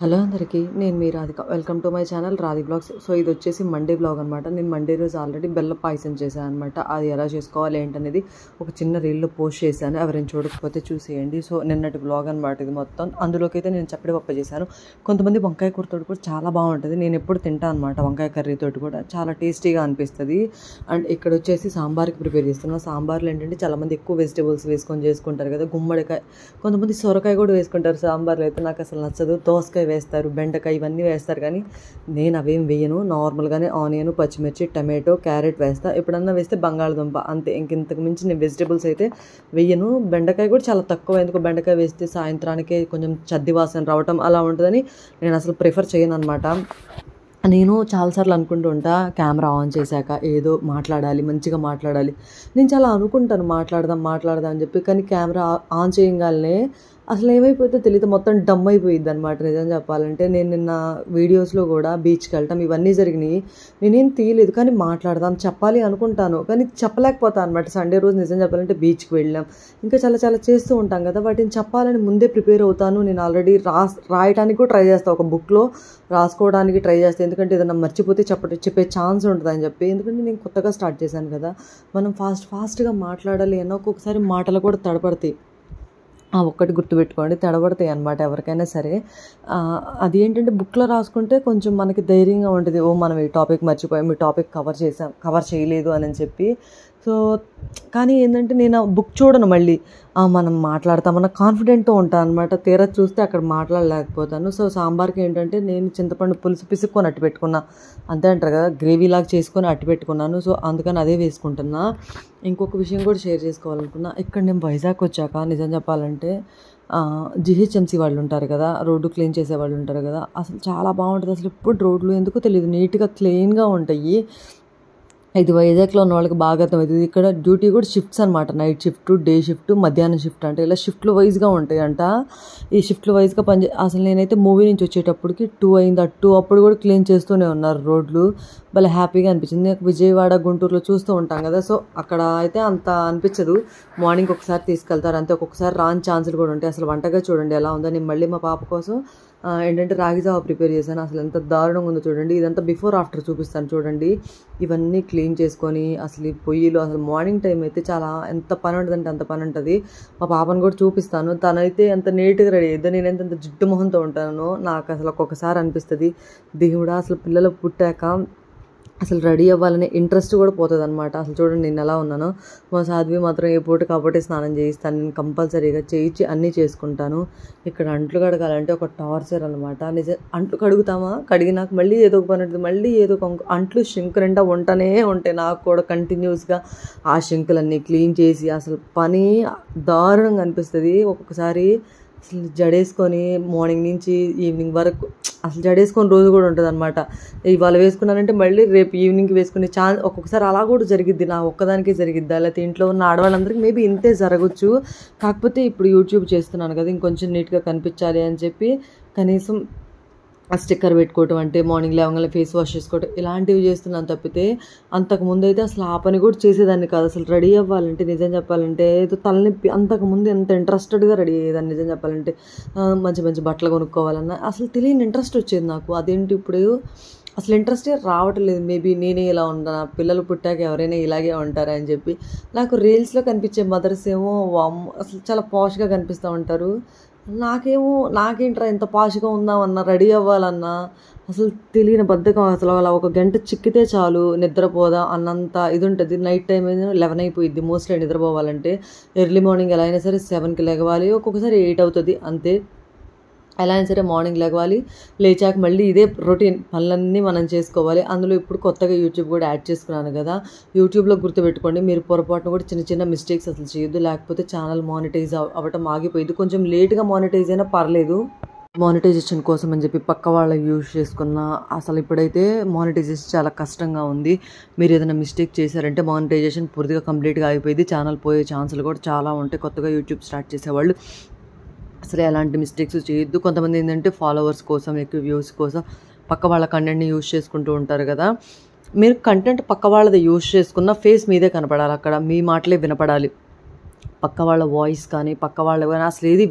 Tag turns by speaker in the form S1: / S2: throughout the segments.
S1: Hello అందరికీ నేను మీ Radhika welcome to my channel Radhi blogs. So ఇది వచ్చేసి మండే బ్లాగ్ అనమాట. నేను మండే రోజు ఆల్రెడీ బెల్లం పాయసం చేశాను అనమాట. అది ఎలా చేసుకోవాలి ఏంటనేది ఒక చిన్న రీల్లో పోస్ట్ చేశాను. ఎవరైనా చూడకపోతే చూసేయండి. సో నిన్నటి బ్లాగ్ అనమాట ఇది మొత్తం. అందులోకి అయితే నేను చప్పడి పప్పు చేశాను. కొంతమంది వంకాయ కూరతో కూడా చాలా బాగుంటుంది. నేను ఎప్పుడు తింటాను అనమాట వంకాయ కర్రీతో కూడా చాలా టేస్టీగా అనిపిస్తుంది. అండ్ ఇక్కడ వచ్చేసి సాంబార్కి ప్రిపేర్ చేస్తున్నాను. సాంబార్లో ఏంటంటే చాలామంది ఎక్కువ వెజిటేబుల్స్ వేసుకొని చేసుకుంటారు కదా. గుమ్మడికాయ, కొంతమంది సొరకాయ కూడా వేసుకుంటారు సాంబార్లో. అయితే నాకు అసలు నచ్చదు. దోసకాయ వేస్తారు, బెండకాయ ఇవన్నీ వేస్తారు, కానీ నేను అవేం వేయను. నార్మల్గానే ఆనియన్, పచ్చిమిర్చి, టమాటో, క్యారెట్ వేస్తా. ఎప్పుడన్నా వేస్తే బంగాళదుంప, అంతే. ఇంతకు మించి నేను వెజిటేబుల్స్ అయితే వేయను. బెండకాయ కూడా చాలా తక్కువ. ఎందుకు బెండకాయ వేస్తే సాయంత్రానికే కొంచెం చద్ది వాసన రావటం అలా ఉంటుందని నేను అసలు ప్రిఫర్ చేయను అనమాట. నేను చాలాసార్లు అనుకుంటూ ఉంటా, కెమెరా ఆన్ చేశాక ఏదో మాట్లాడాలి, మంచిగా మాట్లాడాలి. నేను చాలా అనుకుంటాను మాట్లాడదాం అని చెప్పి, కానీ కెమెరా ఆన్ చేయగానే అసలు ఏమైపోతుందో తెలియదు, మొత్తం డమ్ అయిపోయిద్ది అనమాట. నిజం చెప్పాలంటే నేను నిన్న వీడియోస్లో కూడా బీచ్కి వెళ్ళటం ఇవన్నీ జరిగినాయి. నేనేం తీయలేదు, కానీ మాట్లాడదాం చెప్పాలి అనుకుంటాను, కానీ చెప్పలేకపోతాను అనమాట. సండే రోజు నిజం చెప్పాలంటే బీచ్కి వెళ్ళాం, ఇంకా చాలా చాలా చేస్తూ ఉంటాం కదా. వాటిని చెప్పాలని ముందే ప్రిపేర్ అవుతాను. నేను ఆల్రెడీ రాయటానికి కూడా ట్రై చేస్తాను, ఒక బుక్లో రాసుకోవడానికి ట్రై చేస్తాను. ఎందుకంటే ఏదైనా మర్చిపోతే చెప్పే ఛాన్స్ ఉంటుందని చెప్పి. ఎందుకంటే నేను కొత్తగా స్టార్ట్ చేశాను కదా. మనం ఫాస్ట్గా మాట్లాడాలి అన్న ఒక్కొక్కసారి మాటలు కూడా తడపడతాయి. ఒక్కటి గుర్తుపెట్టుకోండి, తడబడతాయి అనమాట ఎవరికైనా సరే. అది ఏంటంటే బుక్లో రాసుకుంటే కొంచెం మనకి ధైర్యంగా ఉంటుంది. మనం ఈ టాపిక్ మర్చిపోయాం, ఈ టాపిక్ కవర్ చేయలేదు అని చెప్పి. సో కానీ ఏంటంటే నేను బుక్ చూడను, మళ్ళీ మనం మాట్లాడతామన్న కాన్ఫిడెంట్తో ఉంటాను అనమాట. తీరా చూస్తే అక్కడ మాట్లాడలేకపోతాను. సో సాంబార్కి ఏంటంటే నేను చింతపండు పులుసు పిసుక్కొని అట్టు పెట్టుకున్నా, అంతే అంటారు కదా, గ్రేవీలాగా చేసుకొని అట్టు పెట్టుకున్నాను. సో అందుకని అదే వేసుకుంటున్నా. ఇంకొక విషయం కూడా షేర్ చేసుకోవాలనుకున్నా. ఇక్కడ నేను వైజాగ్ వచ్చాక నిజం చెప్పాలంటే జిహెచ్ఎంసీ వాళ్ళు ఉంటారు కదా, రోడ్డు క్లీన్ చేసే వాళ్ళు ఉంటారు కదా, అసలు చాలా బాగుంటుంది. అసలు ఎప్పుడు రోడ్లు ఎందుకో తెలియదు, నీట్గా క్లీన్గా ఉంటాయి. ఇది వైజాగ్లో ఉన్న వాళ్ళకి బాగా అర్థమవుతుంది. ఇక్కడ డ్యూటీ కూడా షిఫ్ట్స్ అనమాట. నైట్ షిఫ్ట్, డే షిఫ్ట్, మధ్యాహ్నం షిఫ్ట్, అంటే ఇలా షిఫ్ట్లు వైజ్గా ఉంటాయంట. ఈ షిఫ్ట్లు వైజ్గా అసలు నేనైతే మూవీ నుంచి వచ్చేటప్పటికి 2 అయింది. అప్పుడు కూడా క్లీన్ చేస్తూనే ఉన్నారు రోడ్లు. భలే హ్యాపీగా అనిపించింది. విజయవాడ, గుంటూరులో చూస్తూ ఉంటాం కదా, సో అక్కడ అయితే అంత అనిపించదు. మార్నింగ్ ఒకసారి తీసుకెళ్తారు అంతే, ఒక్కొక్కసారి రాని ఛాన్సులు కూడా ఉంటాయి. అసలు వంటగా చూడండి ఎలా ఉందో. నేను మళ్ళీ మా పాప కోసం ఏంటంటే రాగి జావా ప్రిపేర్ చేశాను. అసలు ఎంత దారుణంగా ఉందో చూడండి. ఇదంతా బిఫోర్ ఆఫ్టర్ చూపిస్తాను చూడండి. ఇవన్నీ క్లీన్ చేసుకొని అసలు ఈ పొయ్యిలో అసలు మార్నింగ్ టైం అయితే చాలా ఎంత పని ఉంటుందంటే అంత పని ఉంటుంది. మా పాపను కూడా చూపిస్తాను. తనైతే ఎంత నీట్గా రెడీ అయ్యిద్దో, నేను ఎంత జిడ్డు మొహంతో ఉంటానో నాకు అసలు ఒక్కొక్కసారి అనిపిస్తుంది, దేవుడా అసలు పిల్లలు పుట్టాక అసలు రెడీ అవ్వాలనే ఇంట్రెస్ట్ కూడా పోతుంది అనమాట. అసలు చూడండి నేను ఎలా ఉన్నానో. మా సాధ్వి మాత్రం ఏ పూట కాబట్టి స్నానం చేయిస్తాను. నేను కంపల్సరీగా చేయించి అన్నీ చేసుకుంటాను. ఇక్కడ అంట్లు కడగాలంటే ఒక టార్చర్ అనమాట. అంట్లు కడుగుతామా, కడిగినాక మళ్ళీ ఏదో ఒక పని ఉంటుంది, మళ్ళీ ఏదో ఒక అంట్లు షింక్ నిండా ఉంటాయి. నాకు కూడా కంటిన్యూస్గా ఆ షింకులన్నీ క్లీన్ చేసి అసలు పని దారుణంగా అనిపిస్తుంది. ఒక్కొక్కసారి అసలు జడేసుకొని మార్నింగ్ నుంచి ఈవినింగ్ వరకు అసలు జడేసుకొని రోజు కూడా ఉంటుంది అనమాట. ఇవాళ వేసుకున్నానంటే మళ్ళీ రేపు ఈవినింగ్కి వేసుకునే ఛాన్స్ ఒక్కొక్కసారి అలా కూడా జరిగిద్ది. నా ఒక్కదానికే జరిగిద్ది, లేకపోతే ఇంట్లో ఉన్న ఆడవాళ్ళందరికీ మేబీ ఇంతే జరగచ్చు. కాకపోతే ఇప్పుడు యూట్యూబ్ చేస్తున్నాను కదా, ఇంకొంచెం నీట్గా కనిపించాలి అని చెప్పి కనీసం ఆ స్టిక్కర్ పెట్టుకోవటం, అంటే మార్నింగ్ లేవగానే ఫేస్ వాష్ చేసుకోవటం, ఇలాంటివి చేస్తున్నాను తప్పితే అంతకుముందు అయితే అసలు ఆ పని కూడా చేసేదాన్ని కాదు. అసలు రెడీ అవ్వాలంటే నిజం చెప్పాలంటే ఏదో తలనొప్పి. అంతకుముందు ఎంత ఇంట్రెస్టెడ్గా రెడీ అయ్యేదాన్ని నిజం చెప్పాలంటే. మంచి మంచి బట్టలు కొనుక్కోవాలన్నా అసలు తెలియని ఇంట్రెస్ట్ వచ్చేది నాకు. అదేంటి ఇప్పుడు అసలు ఇంట్రెస్టే రావట్లేదు. మేబీ నేనే ఇలా ఉంటాను, పిల్లలు పుట్టాక ఎవరైనా ఇలాగే ఉంటారా అని చెప్పి. నాకు రీల్స్లో కనిపించే మదర్స్ ఏమో అసలు చాలా పాష్గా కనిపిస్తూ ఉంటారు. నాకేంట్రా ఇంత పాష్గా ఉందామన్నా, రెడీ అవ్వాలన్నా అసలు తెలియని బద్ధకం. అసలు అలా ఒక గంట చిక్కితే చాలు నిద్రపోదా అన్నంత ఇది ఉంటుంది. నైట్ టైం అయితే 11 అయిపోయిద్ది మోస్ట్లీ నిద్రపోవాలంటే. ఎర్లీ మార్నింగ్ ఎలా అయినా సరే 7కి లెగవాలి, ఒక్కొక్కసారి 8 అవుతుంది అంతే. ఎలా అయినా సరే మార్నింగ్ లెగవాలి, లేచాక మళ్ళీ ఇదే రొటీన్ పనులన్నీ మనం చేసుకోవాలి. అందులో ఇప్పుడు కొత్తగా యూట్యూబ్ కూడా యాడ్ చేసుకున్నాను కదా. యూట్యూబ్లో గుర్తుపెట్టుకోండి, మీరు పొరపాటును కూడా చిన్న చిన్న మిస్టేక్స్ అసలు చేయొద్దు, లేకపోతే ఛానల్ మానిటైజ్ అవ్వటం ఆగిపోయింది. కొంచెం లేట్గా మానిటైజ్ అయినా పర్లేదు. మానిటైజేషన్ కోసం అని చెప్పి పక్క వాళ్ళకి యూజ్ చేసుకున్న అసలు ఇప్పుడైతే మానిటైజేషన్ చాలా కష్టంగా ఉంది. మీరు ఏదైనా మిస్టేక్ చేశారంటే మానిటైజేషన్ పూర్తిగా కంప్లీట్గా అయిపోయింది. ఛానల్ పోయే ఛాన్సులు కూడా చాలా ఉంటాయి కొత్తగా యూట్యూబ్ స్టార్ట్ చేసేవాళ్ళు. అసలు ఎలాంటి మిస్టేక్స్ చేయొద్దు. కొంతమంది ఏంటంటే ఫాలోవర్స్ కోసం, ఎక్కువ వ్యూస్ కోసం పక్క వాళ్ళ కంటెంట్ని యూజ్ చేసుకుంటూ ఉంటారు కదా. మీరు కంటెంట్ పక్క వాళ్ళది యూజ్ చేసుకున్న ఫేస్ మీదే కనపడాలి, అక్కడ మీ మాటలే వినపడాలి. పక్క వాళ్ళ వాయిస్ కానీ పక్క వాళ్ళ కానీ అసలు ఏది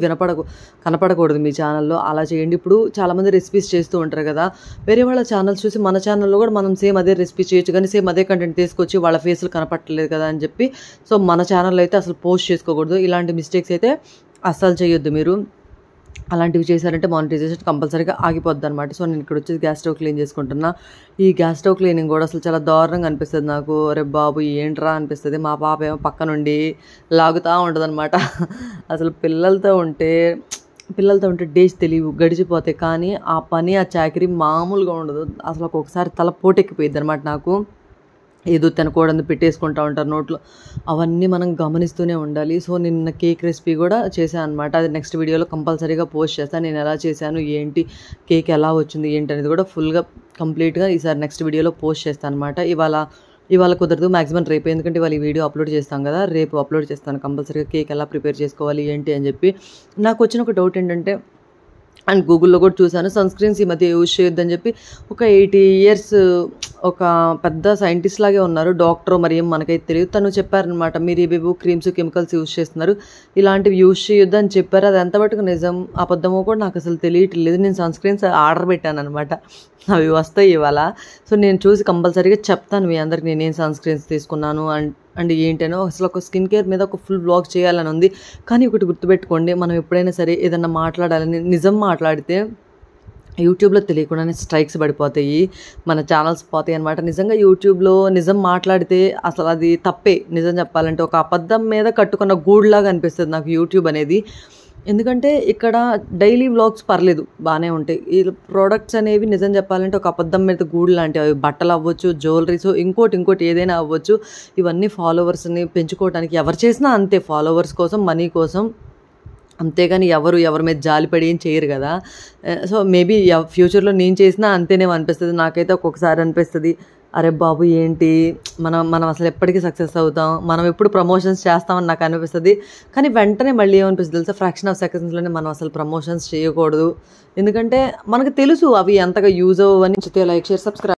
S1: కనపడకూడదు మీ ఛానల్లో. అలా చేయండి. ఇప్పుడు చాలామంది రెసిపీస్ చేస్తూ ఉంటారు కదా, వేరే వాళ్ళ ఛానల్స్ చూసి మన ఛానల్లో కూడా మనం సేమ్ అదే రెసిపీ చేయొచ్చు, కానీ సేమ్ అదే కంటెంట్ తీసుకొచ్చి వాళ్ళ ఫేస్లు కనపడలేదు కదా అని చెప్పి సో మన ఛానల్లో అయితే అసలు పోస్ట్ చేసుకోకూడదు. ఇలాంటి మిస్టేక్స్ అయితే అస్సలు చేయొద్దు మీరు. అలాంటివి చేశారంటే మానిటైజేషన్ కంపల్సరీగా ఆగిపోద్ది అనమాట. సో నేను ఇక్కడ వచ్చేసి గ్యాస్ స్టవ్ క్లీన్ చేసుకుంటున్నా. ఈ గ్యాస్ స్టవ్ క్లీనింగ్ కూడా అసలు చాలా దారుణంగా అనిపిస్తుంది నాకు. అరే బాబు ఏంట్రా అనిపిస్తుంది. మా పాప ఏమో పక్క నుండి లాగుతూ ఉంటుంది అనమాట. అసలు పిల్లలతో ఉంటే డేస్ తెలియవు, గడిచిపోతాయి, కానీ ఆ పని ఆ చాకరీ మామూలుగా ఉండదు. అసలు ఒక్కొక్కసారి తల పోటెక్కిపోయింది అనమాట నాకు. ఏదో తినకూడదు పెట్టేసుకుంటూ ఉంటారు నోట్లో, అవన్నీ మనం గమనిస్తూనే ఉండాలి. సో నిన్న కేక్ రెసిపీ కూడా చేశాను అనమాట. అది నెక్స్ట్ వీడియోలో కంపల్సరీగా పోస్ట్ చేస్తాను. నేను ఎలా చేశాను, ఏంటి, కేక్ ఎలా వచ్చింది ఏంటి అనేది కూడా ఫుల్గా కంప్లీట్గా ఈసారి నెక్స్ట్ వీడియోలో పోస్ట్ చేస్తాను అనమాట. ఇవాళ కుదరదు, మ్యాక్సిమం రేపు, ఎందుకంటే ఇవాళ ఈ వీడియో అప్లోడ్ చేస్తాం కదా, రేపు అప్లోడ్ చేస్తాను కంపల్సరీగా కేక్ ఎలా ప్రిపేర్ చేసుకోవాలి ఏంటి అని చెప్పి. నాకు వచ్చిన ఒక డౌట్ ఏంటంటే, అండ్ గూగుల్లో కూడా చూశాను, సన్ స్క్రీన్స్ ఈ మధ్య యూజ్ చేయొద్దని చెప్పి ఒక 80 years ఒక పెద్ద సైంటిస్ట్ లాగే ఉన్నారు, డాక్టర్ మరి ఏం మనకైతే తెలియదు, తను చెప్పారనమాట, మీరు ఇవేవో క్రీమ్స్ కెమికల్స్ యూజ్ చేస్తున్నారు, ఇలాంటివి యూజ్ చేయొద్దు అని చెప్పారు. అది ఎంతవరకు నిజం అబద్ధమో కూడా నాకు అసలు తెలియట్లేదు. నేను సన్ స్క్రీన్స్ ఆర్డర్ పెట్టాను అనమాట, అవి వస్తాయి ఇవాళ. సో నేను చూసి కంపల్సరీగా చెప్తాను మీ అందరికి నేనేం సన్ స్క్రీన్స్ తీసుకున్నాను అండ్ ఏంటనో. అసలు ఒక స్కిన్ కేర్ మీద ఒక ఫుల్ వ్లాగ్ చేయాలని ఉంది. కానీ ఒకటి గుర్తుపెట్టుకోండి, మనం ఎప్పుడైనా సరే ఏదన్నా మాట్లాడాలని నిజం మాట్లాడితే యూట్యూబ్లో తెలియకుండానే స్ట్రైక్స్ పడిపోతాయి, మన ఛానల్స్ పోతాయి అనమాట. నిజంగా యూట్యూబ్లో నిజం మాట్లాడితే అసలు అది తప్పే. నిజం చెప్పాలంటే ఒక అబద్ధం మీద కట్టుకున్న గూడులాగా అనిపిస్తుంది నాకు యూట్యూబ్ అనేది. ఎందుకంటే ఇక్కడ డైలీ వ్లాగ్స్ పర్లేదు బాగానే ఉంటాయి, ఈ ప్రోడక్ట్స్ అనేవి నిజం చెప్పాలంటే ఒక అబద్ధం మీద గూడు లాంటివి. అవి బట్టలు అవ్వచ్చు, జ్యువెలరీస్, ఇంకోటి ఏదైనా అవ్వచ్చు. ఇవన్నీ ఫాలోవర్స్ని పెంచుకోవడానికి ఎవరు చేసినా అంతే, ఫాలోవర్స్ కోసం, మనీ కోసం, అంతేగాని ఎవరి మీద జాలిపడి ఏం చేయరు కదా. సో మేబీ ఫ్యూచర్లో నేను చేసినా అంతేనేమో అనిపిస్తుంది. నాకైతే ఒక్కొక్కసారి అనిపిస్తుంది, అరే బాబు ఏంటి మనం అసలు ఎప్పటికీ సక్సెస్ అవుతాం, మనం ఎప్పుడు ప్రమోషన్స్ చేస్తామని నాకు అనిపిస్తుంది. కానీ వెంటనే మళ్ళీ ఏమనిపిస్తుంది తెలుసా, ఫ్రాక్షన్ ఆఫ్ సెకండ్స్లోనే మనం అసలు ప్రమోషన్స్ చేయకూడదు. ఎందుకంటే మనకు తెలుసు అవి ఎంతగా యూజ్ అవ్వని. Like, share, subscribe.